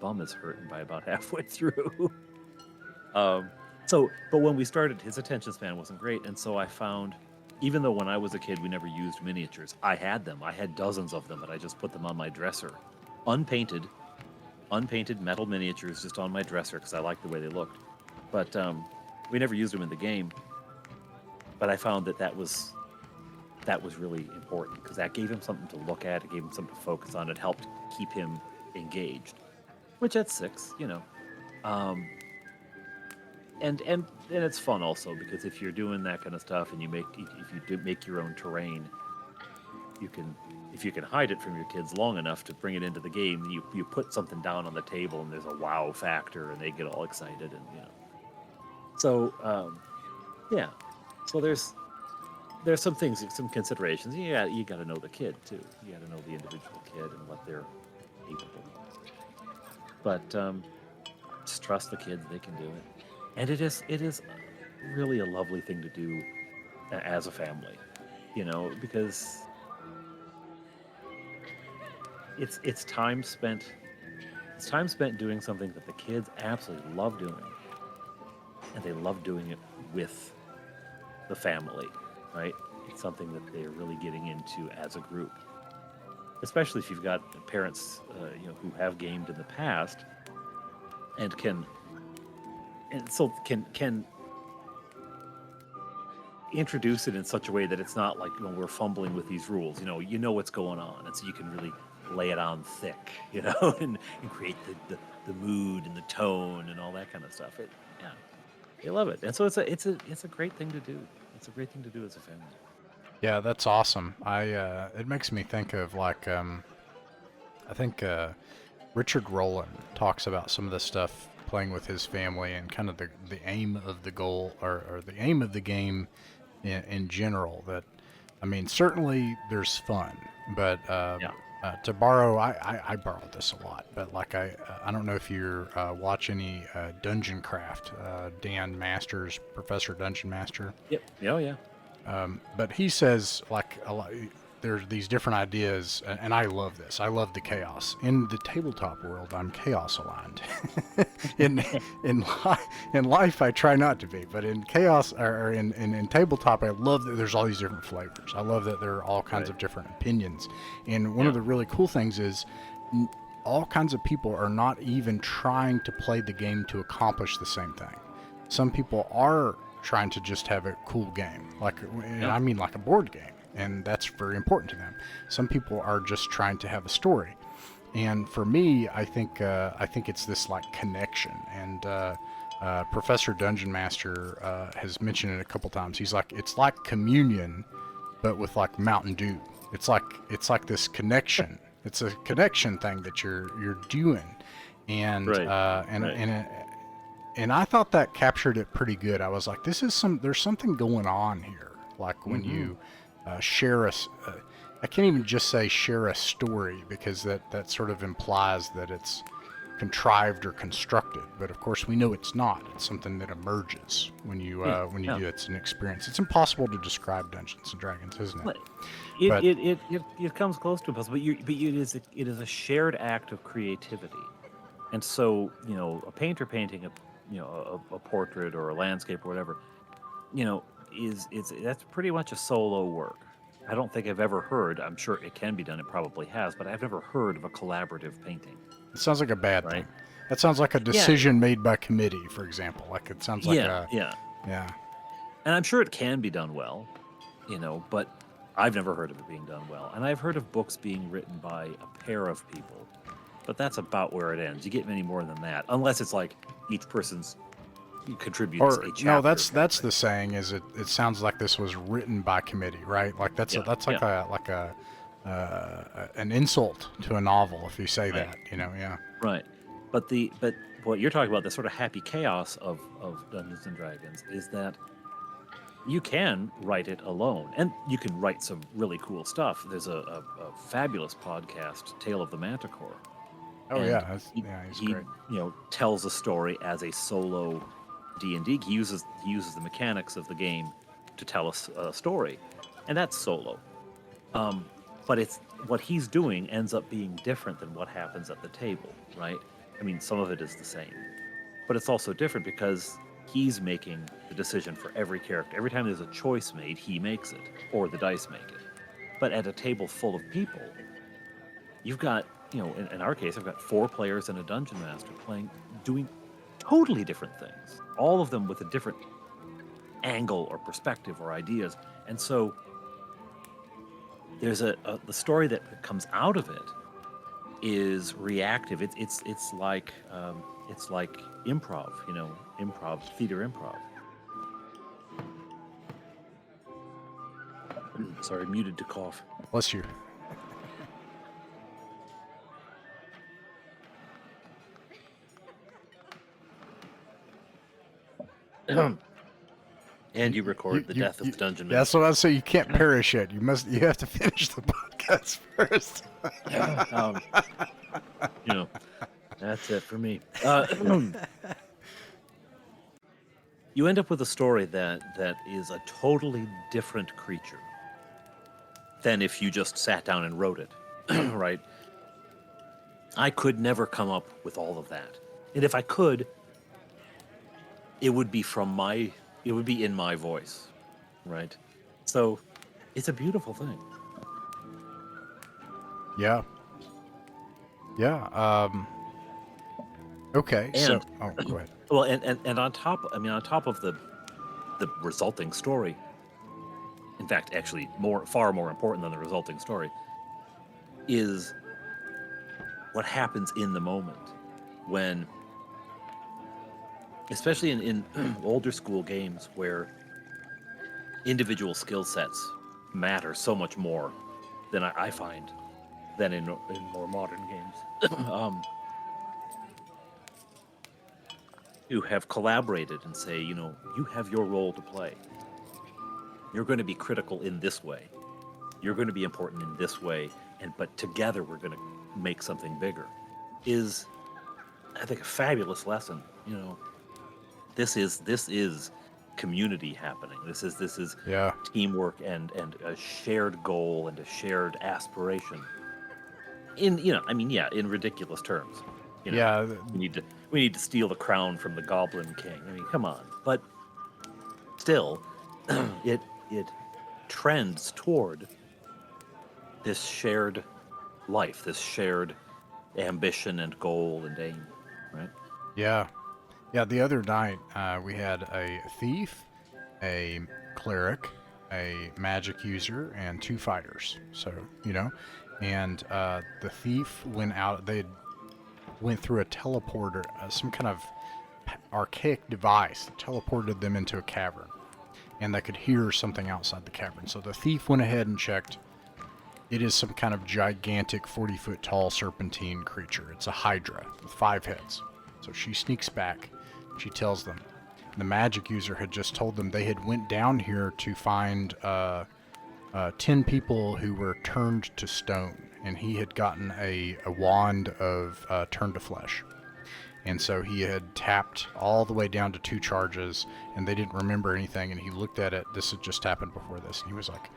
bum is hurting by about halfway through. But when we started, his attention span wasn't great, and so I found, even though when I was a kid we never used miniatures, I had them. I had dozens of them, and I just put them on my dresser, unpainted metal miniatures just on my dresser because I liked the way they looked. But we never used them in the game. But I found that was really important because that gave him something to look at, it gave him something to focus on, it helped keep him engaged. Which at 6, and it's fun also because if you're doing that kind of stuff and if you do make your own terrain, if you can hide it from your kids long enough to bring it into the game, you put something down on the table and there's a wow factor and they get all excited and So yeah, so there's some things, some considerations. Yeah, you got to know the kid too. You got to know the individual kid and what they're capable of. But just trust the kids; they can do it. And it is really a lovely thing to do as a family, because it's time spent doing something that the kids absolutely love doing, and they love doing it with the family, right? It's something that they're really getting into as a group, especially if you've got parents, who have gamed in the past and can introduce it in such a way that it's not like we're fumbling with these rules. You know what's going on, and so you can really lay it on thick, and create the mood and the tone and all that kind of stuff. They love it, and so it's a great thing to do. It's a great thing to do as a family. Yeah, that's awesome. It makes me think of I think Richard Rowland talks about some of the stuff playing with his family and kind of the aim of the goal or the aim of the game in general. That, I mean, certainly there's fun, but to borrow, I borrow this a lot, but I don't know if you watch any Dungeon Craft, Dan Masters, Professor Dungeon Master. Yep. Oh yeah. But he says there's these different ideas, and I love this. I love the chaos. In the tabletop world, I'm chaos aligned. in life, I try not to be, but in chaos or in tabletop, I love that there's all these different flavors. I love that there are all kinds of different opinions. And one of the really cool things is all kinds of people are not even trying to play the game to accomplish the same thing. Some people are trying to just have a cool game, I mean like a board game, and that's very important to them. Some people are just trying to have a story, and for me, I think it's this connection. And Professor Dungeon Master has mentioned it a couple times. He's like, it's like communion, but with Mountain Dew. It's like this connection. It's a connection thing that you're doing, and and I thought that captured it pretty good. I was like, there's something going on here. Like when you share I can't even just say share a story, because that sort of implies that it's contrived or constructed. But of course we know it's not. It's something that emerges when you do it. It's an experience. It's impossible to describe Dungeons and Dragons, isn't it? It comes close to impossible, but it is a shared act of creativity. And so, a painter painting a portrait or a landscape or whatever, that's pretty much a solo work. I don't think I've ever heard, I'm sure it can be done, it probably has, but I've never heard of a collaborative painting. It sounds like a bad thing. That sounds like a decision made by committee, for example. It sounds like yeah. And I'm sure it can be done well, but I've never heard of it being done well. And I've heard of books being written by a pair of people, but that's about where it ends. You get many more than that, unless it's like each person's contributes a chapter. No, that's the saying. Is it sounds like this was written by committee, right? An insult to a novel if you say that. Right. But what you're talking about, the sort of happy chaos of Dungeons and Dragons, is that you can write it alone, and you can write some really cool stuff. There's a fabulous podcast, Tale of the Manticore. Oh, and he's great. He tells a story as a solo D&D. He uses the mechanics of the game to tell us a story, and that's solo. But it's what he's doing ends up being different than what happens at the table, right? I mean, some of it is the same, but it's also different because he's making the decision for every character. Every time there's a choice made, he makes it, or the dice make it. But at a table full of people, you've got, in our case, I've got 4 players and a dungeon master doing totally different things, all of them with a different angle or perspective or ideas. And so there's the story that comes out of it is reactive. It's like improv, theater improv. Sorry, muted to cough. Bless you. And you record the death of the dungeon master. That's what I say. You can't perish yet. You have to finish the podcast first. That's it for me. You end up with a story that is a totally different creature than if you just sat down and wrote it, right? I could never come up with all of that, and if I could, it would be in my voice, right? So it's a beautiful thing. Yeah. Okay. And, go ahead. Well, and on top of the resulting story, in fact, actually far more important than the resulting story, is what happens in the moment when, especially in older school games where individual skill sets matter so much more than I find than in more modern games. You have collaborated and say, you have your role to play. You're going to be critical in this way. You're going to be important in this way, but together we're going to make something bigger. Is, I think, a fabulous lesson. This is community happening. This is teamwork and a shared goal and a shared aspiration. In ridiculous terms. We need to steal the crown from the Goblin King. I mean, come on. But still, it trends toward this shared life, this shared ambition and goal and aim, right? Yeah. Yeah, the other night we had a thief, a cleric, a magic user, and 2 fighters. So, and the thief went out, they went through a teleporter, some kind of archaic device that teleported them into a cavern. And they could hear something outside the cavern. So the thief went ahead and checked. It is some kind of gigantic 40-foot tall serpentine creature. It's a hydra with 5 heads. So she sneaks back. She tells them. The magic user had just told them they had went down here to find 10 people who were turned to stone. And he had gotten a wand of turn to flesh. And so he had tapped all the way down to 2 charges, and they didn't remember anything. And he looked at it. This had just happened before this. And he was like,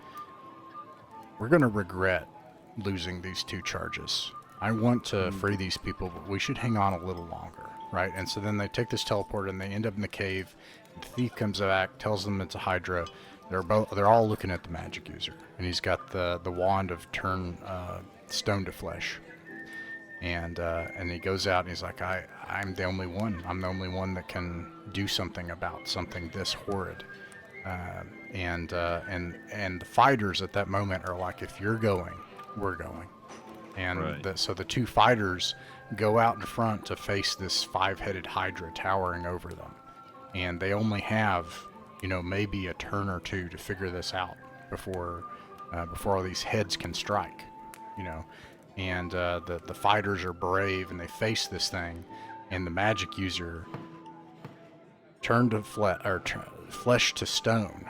we're going to regret losing these 2 charges. I want to free these people, but we should hang on a little longer, right? And so then they take this teleporter, and they end up in the cave. The thief comes back, tells them it's a hydra. They're all looking at the magic user. And he's got the wand of turn stone to flesh. And he goes out and he's like, I'm the only one. I'm the only one that can do something about something this horrid. And the fighters at that moment are like, if you're going, we're going. And right. So the 2 fighters go out in front to face this 5-headed hydra towering over them. And they only have, maybe a turn or 2 to figure this out before all these heads can strike, And the fighters are brave, and they face this thing, and the magic user turned to flesh to stone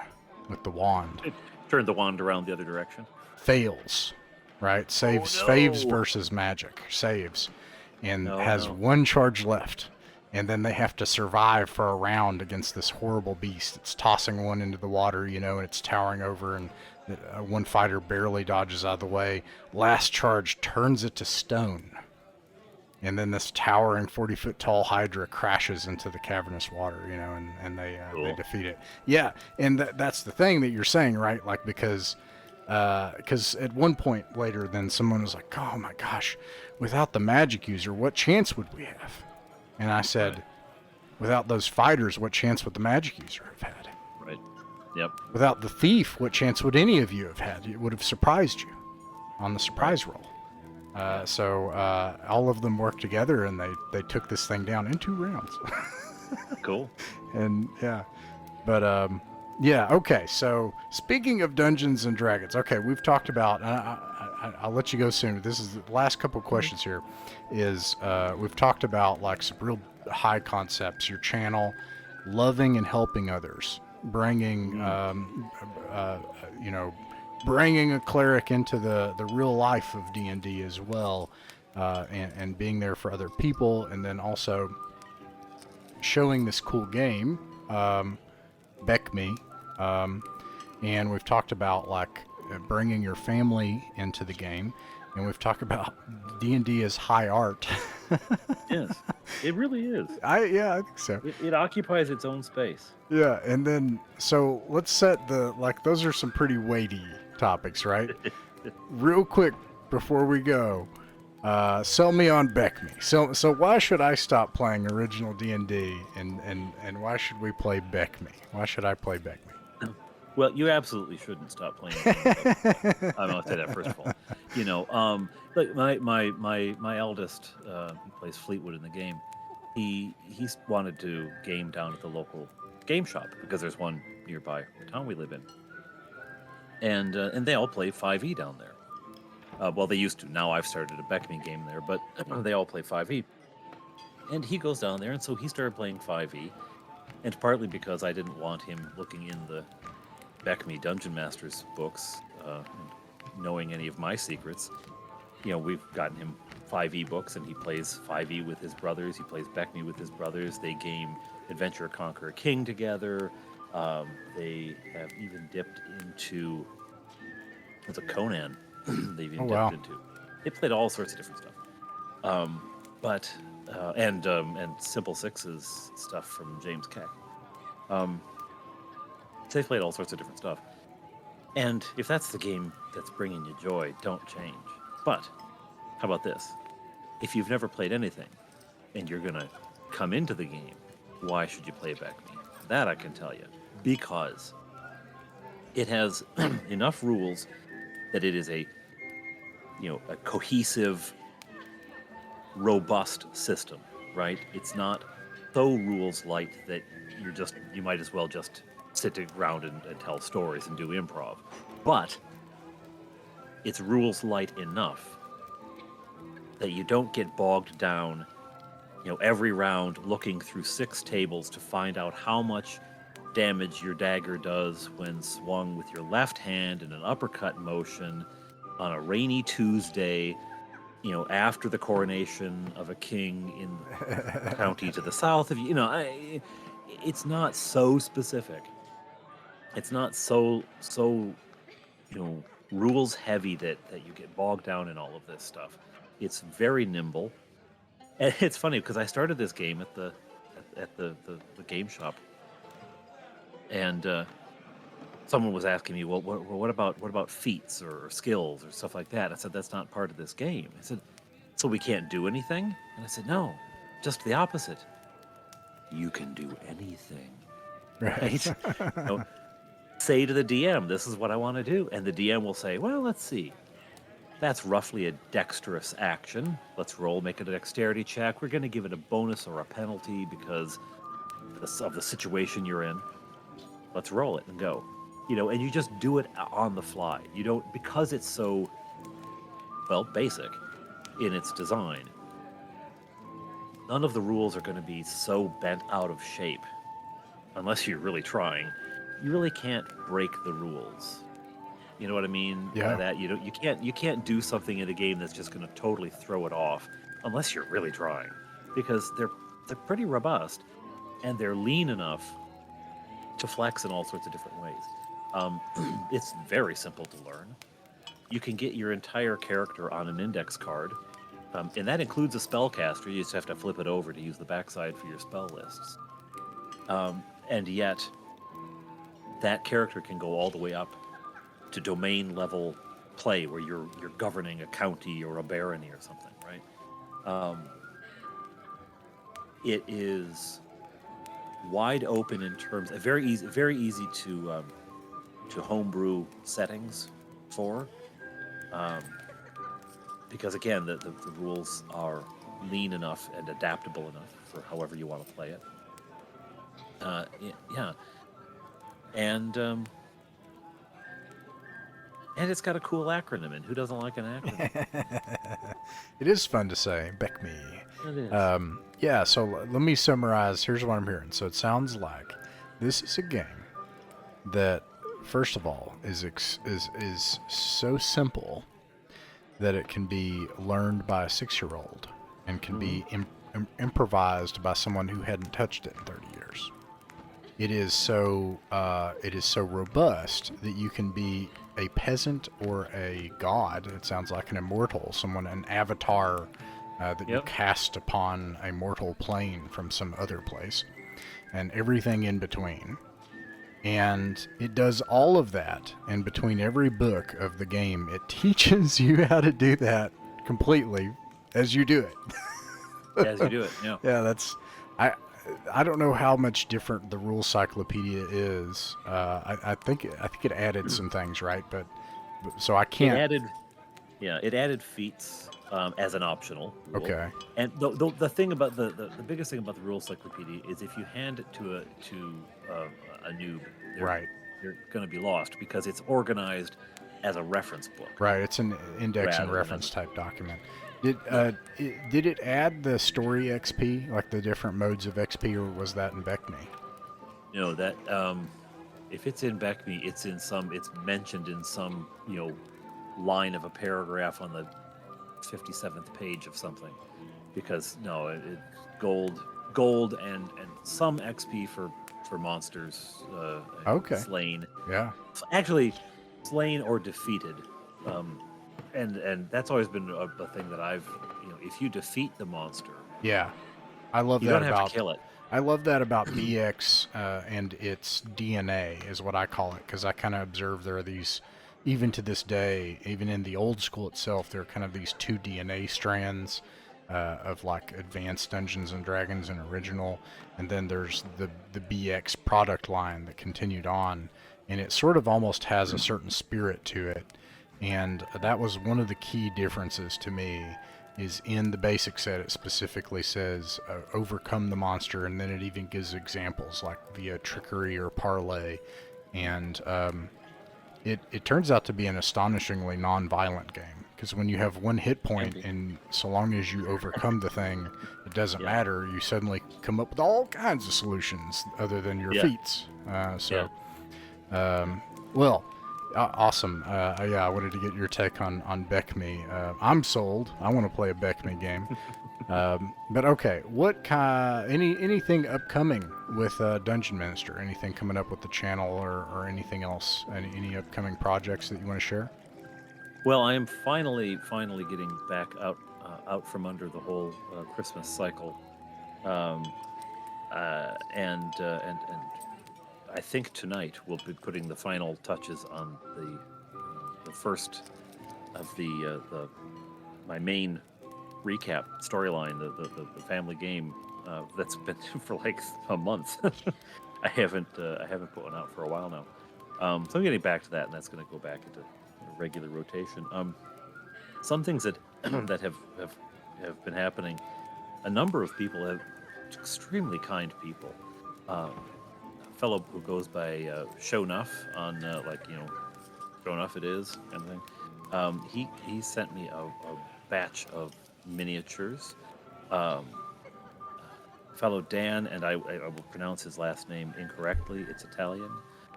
with the wand. It turned the wand around the other direction. Fails, right? Saves versus magic. Saves, and has 1 charge left. And then they have to survive for a round against this horrible beast. It's tossing one into the water, and it's towering over, and one fighter barely dodges out of the way. Last charge turns it to stone. And then this towering 40-foot tall hydra crashes into the cavernous water, and they defeat it. Yeah, and that's the thing that you're saying, right? Like, because at one point later, then someone was like, oh my gosh, without the magic user, what chance would we have? And I said, without those fighters, what chance would the magic user have had? Right. Yep. Without the thief, what chance would any of you have had? It would have surprised you on the surprise roll. So all of them worked together, and they took this thing down in 2 rounds. Cool. And yeah, but okay. So speaking of Dungeons and Dragons, okay, we've talked about. I'll let you go soon. This is the last couple of questions here. Is we've talked about like some real high concepts. Your channel, loving and helping others, bringing bringing a cleric into the real life of D&D as well, and being there for other people, and then also showing this cool game, BECMI, and we've talked about like bringing your family into the game, and we've talked about D&D as high art. Yes, it really is. I think so. It occupies its own space. Yeah, and then so let's set those are some pretty weighty topics, right? Real quick before we go, sell me on BECMI. So why should I stop playing original D&D and why should we play BECMI? Why should I play BECMI? Well, you absolutely shouldn't stop playing the game. I'm gonna say that first of all. Look, my eldest, he plays Fleetwood in the game. He's wanted to game down at the local game shop because there's one nearby the town we live in, and they all play 5e down there. Well, they used to. Now I've started a BECMI game there, but they all play 5e. And he goes down there, and so he started playing 5e, and partly because I didn't want him looking in the BECMI Dungeon Masters books, and knowing any of my secrets. We've gotten him 5e books, and he plays 5e with his brothers. He plays BECMI with his brothers. They game Adventure Conquer a King together. They have even dipped into what's a Conan. They've even dipped into. They played all sorts of different stuff. And Simple Six's stuff from James Keck. They've played all sorts of different stuff. And if that's the game that's bringing you joy, don't change. But how about this? If you've never played anything and you're going to come into the game, why should you play BECMI? That I can tell you. Because it has enough rules that it is a cohesive, robust system, right? It's not so rules light that you might as well just sit around and tell stories and do improv. But it's rules light enough that you don't get bogged down, every round looking through 6 tables to find out how much damage your dagger does when swung with your left hand in an uppercut motion on a rainy Tuesday, after the coronation of a king in the county to the south of you. It's not so specific. It's not so rules heavy that you get bogged down in all of this stuff. It's very nimble. And it's funny because I started this game at the game shop, and someone was asking me, well, what about feats or skills or stuff like that? I said, that's not part of this game. I said, so we can't do anything? And I said, no, just the opposite. You can do anything, right? Say to the DM, this is what I want to do. And the DM will say, well, let's see. That's roughly a dexterous action. Let's roll, make it a dexterity check. We're going to give it a bonus or a penalty because of the situation you're in. Let's roll it and go. And you just do it on the fly. You don't, because it's so, basic in its design. None of the rules are going to be so bent out of shape, unless you're really trying. You really can't break the rules. You know what I mean? Yeah. By that, you can't do something in a game that's just going to totally throw it off, unless you're really trying, because they're pretty robust, and they're lean enough to flex in all sorts of different ways. It's very simple to learn. You can get your entire character on an index card, and that includes a spellcaster. You just have to flip it over to use the backside for your spell lists. And yet, that character can go all the way up to domain level play, where you're governing a county or a barony or something, right? It is wide open in terms of very easy to homebrew settings for, because again the rules are lean enough and adaptable enough for however you want to play it. And it's got a cool acronym, and who doesn't like an acronym? It is fun to say, BECMI. It is. Yeah, so let me summarize. Here's what I'm hearing. So it sounds like this is a game that, first of all, is so simple that it can be learned by a 6-year-old and can be improvised by someone who hadn't touched it in 30 years. It is so robust that you can be a peasant or a god. It sounds like an immortal, an avatar that you cast upon a mortal plane from some other place, and everything in between. And it does all of that, and between every book of the game, it teaches you how to do that completely as you do it. As you do it, yeah. Yeah, I don't know how much different the rule cyclopedia is. I think it added some things, right? But so I It can't. added, yeah, it added feats as an optional rule. Okay. And the thing about the biggest thing about the rule cyclopedia is if you hand it to a noob, they're Right. they're going to be lost because it's organized as a reference book Right. It's an index and rather than reference type document. yeah. Did it add the story XP, like the different modes of XP, or was that in BECMI? That if it's in BECMI, it's mentioned in some line of a paragraph on the 57th page of something, because no, gold and some XP for monsters Okay. slain, Yeah. actually slain or defeated, and that's always been a thing that I've if you defeat the monster, Yeah. I love you that don't have to about kill it. I love that about BX and its DNA is what I call it, because I kind of observe there are these, even to this day, even in the old school itself, there are kind of these two DNA strands of like advanced Dungeons and Dragons and original, and then there's the BX product line that continued on, and it sort of almost has a certain spirit to it, and that was one of the key differences to me is in the basic set it specifically says overcome the monster, and then it even gives examples like via trickery or parlay, and it turns out to be an astonishingly non-violent game, because when you have one hit point and so long as you overcome the thing, it doesn't Yeah. matter, you suddenly come up with all kinds of solutions other than your Yeah. feats. Well, awesome. Yeah, I wanted to get your take on BECMI. I'm sold. I want to play a BECMI game. But okay, what anything upcoming with Dungeon Minister? Anything coming up with the channel or anything else? Any upcoming projects that you want to share? Well, I am finally getting back out from under the whole Christmas cycle, um, and I think tonight we'll be putting the final touches on the first of the my main recap storyline, the family game that's been for like a month. I haven't put one out for a while now, so I'm getting back to that, and that's going to go back into regular rotation. Some things that that have been happening. A number of people have extremely kind people. A fellow who goes by Show Nuff on Show Nuff it is kind of thing. He sent me a batch of miniatures. Fellow Dan, and I will pronounce his last name incorrectly. It's Italian.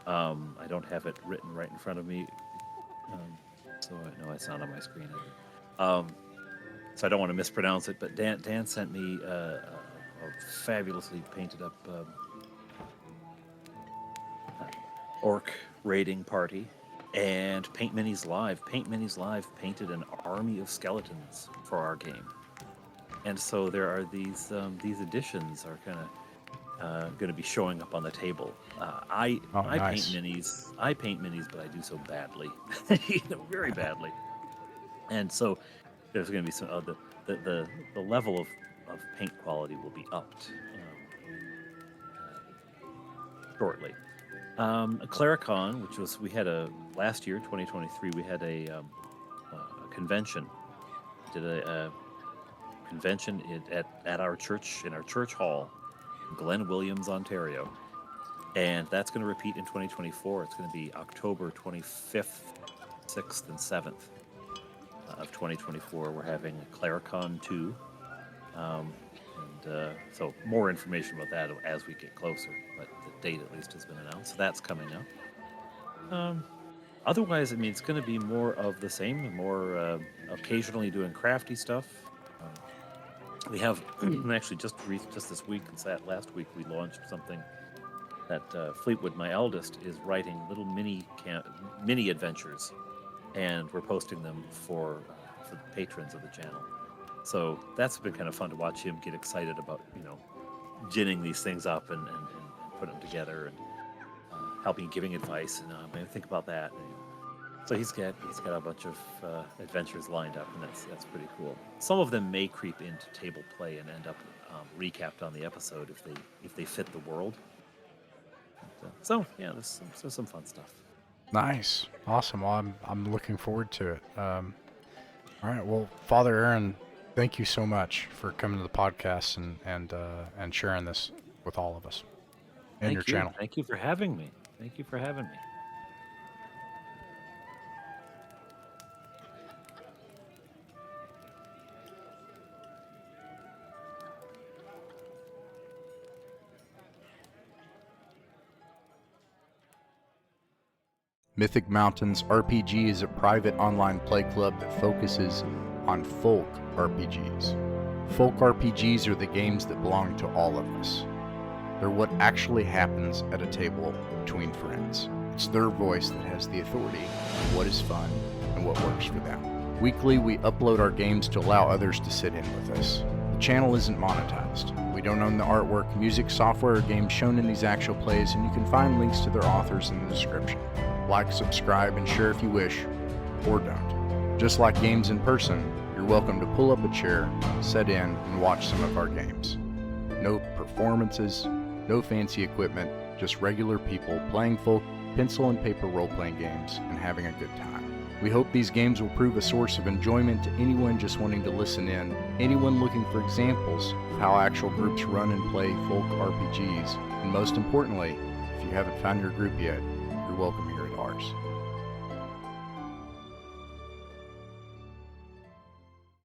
I don't have it written right in front of me, so I know it's not on my screen. So I don't want to mispronounce it. But Dan sent me a fabulously painted up orc raiding party, and Paint Minis Live. Paint Minis Live painted an army of skeletons for our game, and so there are these editions are kind of going to be showing up on the table. I Nice. paint minis, but I do so badly, very badly, and so there's going to be some the level of paint quality will be upped shortly. Claricon, which was last year, 2023, we had a convention. Did a convention at our church, in our church hall, Glen Williams, Ontario, and that's going to repeat in 2024. It's going to be October 25th, 6th, and 7th of 2024. We're having Claricon 2. So more information about that as we get closer, but the date at least has been announced. So that's coming up. Otherwise, I mean, it's going to be more of the same, more occasionally doing crafty stuff. We have actually just this week, last week, we launched something that Fleetwood, my eldest, is writing little mini adventures, and we're posting them for the patrons of the channel. So that's been kind of fun to watch him get excited about, ginning these things up and putting them together, and helping, giving advice, and maybe think about that. So he's got a bunch of adventures lined up, and that's pretty cool. Some of them may creep into table play and end up recapped on the episode if they fit the world. So yeah, there's some fun stuff. Nice. Awesome. Well, I'm looking forward to it. All right. Well, Father Aaron, thank you so much for coming to the podcast and sharing this with all of us and your channel. Thank you for having me. Mythic Mountains RPG is a private online play club that focuses on folk RPGs. Folk RPGs are the games that belong to all of us. They're what actually happens at a table between friends. It's their voice that has the authority on what is fun and what works for them. Weekly, we upload our games to allow others to sit in with us. The channel isn't monetized. We don't own the artwork, music, software, or games shown in these actual plays, and you can find links to their authors in the description. Like, subscribe, and share if you wish, or don't. Just like games in person, you're welcome to pull up a chair, sit in, and watch some of our games. No performances, no fancy equipment, just regular people playing folk pencil and paper role-playing games and having a good time. We hope these games will prove a source of enjoyment to anyone just wanting to listen in, anyone looking for examples of how actual groups run and play folk RPGs, and most importantly, if you haven't found your group yet, you're welcome here at ours.